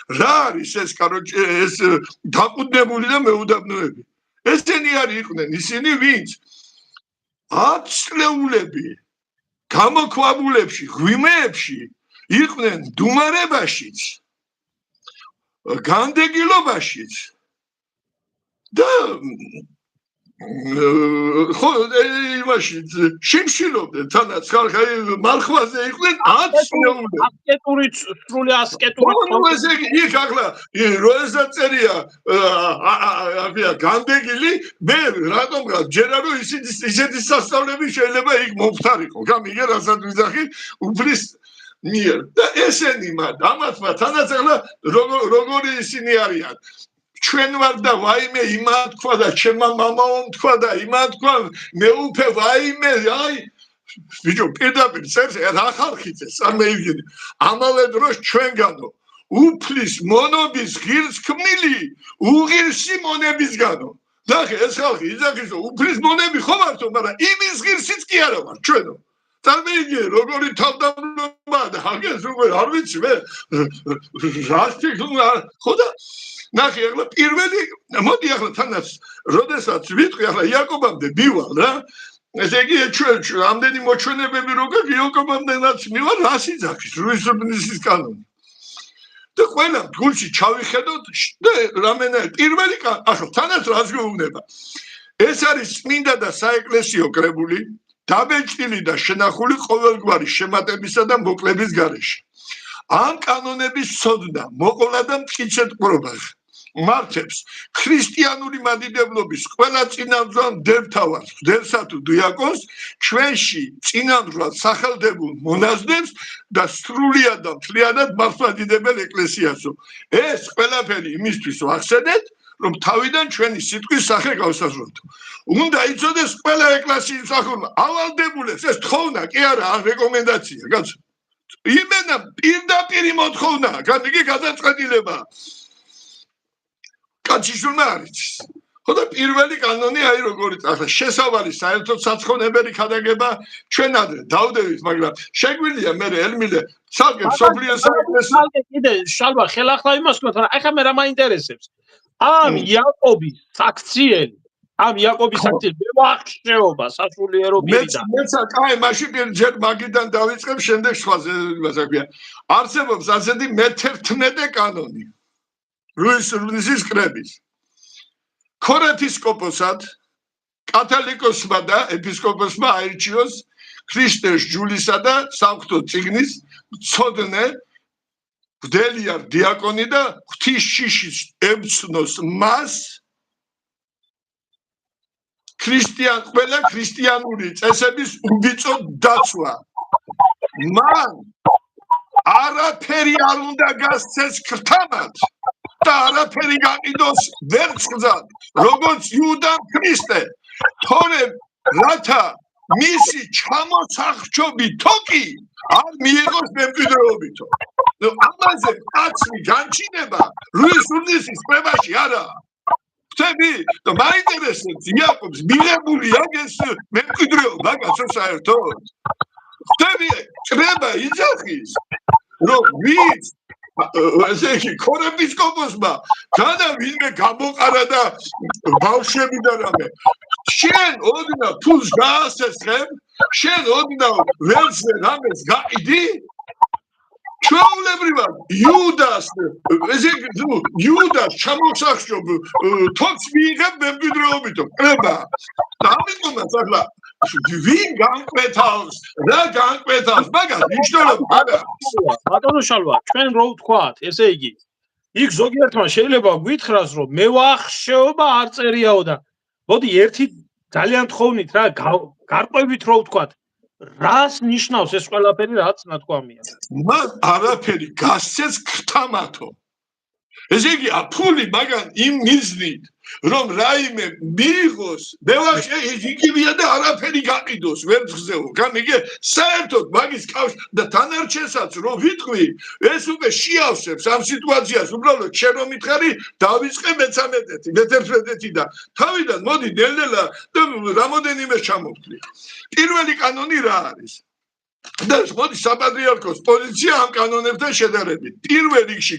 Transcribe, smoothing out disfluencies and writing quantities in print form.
რა არის ეს ეს დაყუდნებული და მეუდაბნოები ესენი არის იყვნენ ისინი ვინც 10 წლეულები გამოქვაბულებში ღვიმეებში იყვნენ დუმარებაშიც განდეგილობაშიც და ხო იმაში შიმშილობდნენ თანაც ხალხი მარხვაზე იყვნენ 10 წლეულები ასკეტური სრული ასკეტური ესე იგი იქ ახლა როდესაც წერია განდეგილი მე რატომღა ჯერა რომ ისეთი სასწავლები შეიძლება იქ მომხდარიყო გამიგე რასაც ვიზახი უფლის მიერ და ესენი ამათმა თანაც ახლა როგორი ისინი არიან ჩვენ ვარ და ვაიმე იმან თქვა და ჩემმა მამაომ თქვა და იმან თქვა მე უფე ვაიმე აი ბიჭო პირდაპირ წერს რა ხალხი წერს წარმოიდგინე ამავე დროს ჩვენგანო უფლის მონობის ღირს ქმნილი უღირსი მონებისგანო ნახე ეს ხალხი იძახის რომ უფლის მონები ხო მართო მაგრამ იმის ღირსიც კი არა ვარ ჩვენო წარმოიდგინე როგორი თავდამსხმელობა და აგეს როგორ არ ვიცი მე რასტი ხო და ნახე ახლა პირველი მოდი ახლა თანაც როდესაც ვიტყვი ახლა იაკობამდე მივალ რა ესე იგი ჩვენ ამდენი მოჩვენებები როგორ იაკობამდენაც მივალ რას იძახის რუსეთის კანონი და ყველა გულში ჩავიხედოთ და რამენაირ პირველი ახლა თანაც რას გვეუბნება ეს არის წმინდა და საეკლესიო კრებული დაბეჭდილი და შენახული ყოველგვარი შემატებისა და მოკლების გარეშე ამ კანონების ცოდნა მოყოლა და მტკიცებულობა მართებს ქრისტიანული მადიდებლობის ყველა წინამძღვრ მდევთავარს მდევსა თუ დიაკონს ჩვენში წინამძღვრად სახელდებულ მონაზვნებს და სრულიად და მთლიანად მართლმადიდებელ ეკლესიასო ეს ყველაფერი იმისთვის ვახსენეთ რომ თავიდან ჩვენი სიტყვის სახე გავსაზრდო უნდა იცოდეს ყველა ეკლესიის მსახურმა ავალდებულებს ეს თხოვნა კი არა რეკომენდაცია კაცო იმენა პირდაპირი მოთხოვნა განიგი გადაწყვეტილება კაციშვილმა არის ხო და პირველი კანონი აი როგორი ახლა შესავალი საერთოდ საცხონებელი ქადაგება ჩვენ ადრე დავდევით მაგრამ შეგვიძლია მე ელმილე ცალკე სოფლიოს ცალკე კიდე შალვა ხელახლა იმას თქვა რა ეხლა მე რა მაინტერესებს ამ იაკობის აქციელი ამ იაკობის აქციელი მევახშეობა სასულიერობიდან მეც კაი მაშინ ჯერ მაგიდან დავიწყებ შემდეგ სხვაზე იმას აქვია არსებობს ასეთი მე-11 კანონი რუსეთის კრების ქორეპისკოპოსად კათოლიკოსმა და ეპისკოპოსმა აირჩიოს ქრისტეს ჯულისა და სამღვთო წიგნის მცოდნე გდელიარ დიაკონი და ღვთისშიშის ემცნოს მას ყველა ქრისტიანული წესების უბიწო დაცვა მან არაფერი არ უნდა გასცეს ქრთამად და არაფერი გაყიდოს ვერცხლად როგორც იუდამ ქრისტე თორემ რათა მისი ჩამოსახჩობი თოკი არ მიიღოს მემკვიდრეობითო ამაზე კაცი განჩინება რუსეთის კრებაში არა ხტები და მაინტერესებს იაკობს მიღებული აგეს მემკვიდრეობა კაცო საერთოდ ხტები კრება იძახის რომ ვინც ესე იგი ქორეპისკოპოსმა განა ვინმე გამოყარა და ბავშვები და რამე შენ ოდნა ფულს გაასესხებ შენ ოდნა ვერცე რამეს გაყიდი ჩვეულებრივად იუდას ესე იგი იუდას ჩამოსახშობ თოქს მიიღებ მემკვიდრეობითო კრება და ამიტომაც ახლა ვინ განკვეთავს რა განკვეთავს მაგას მნიშვნელობა არა ბატონო შალვა ჩვენ რო ვთქვათ ესე იგი იქ ზოგიერთმა შეიძლება გვითხრას რომ მევახშეობა არ წერიაო და მოდი ერთი ძალიან თხოვნით რა გარკვევით რო ვთქვათ რას ნიშნავს ეს ყველაფერი რაც ნათქვამია მას არაფერი გასცეს ქრთამათო ესე იგი აფული მაგან იმ მიზნით რომ რაიმე მიიღოს მევახშე იგივეა და არაფერი გაყიდოს ვერცხლზეო გამიგე საერთოდ მაგის კავშირი და თანარჩენსაც რო ვიტყვი ეს უკვე შეავსებს ამ სიტუაციას უბრალოდ შენ რომ მითხარი დავიწყე მე-13 მე-11 და თავიდან მოდი ნელ-ნელა და რამოდენიმე ჩამოვთვლი პირველი კანონი რა არის და მოდი საპატრიარქოს პოზიცია ამ კანონებთან შედარებით პირველ რიგში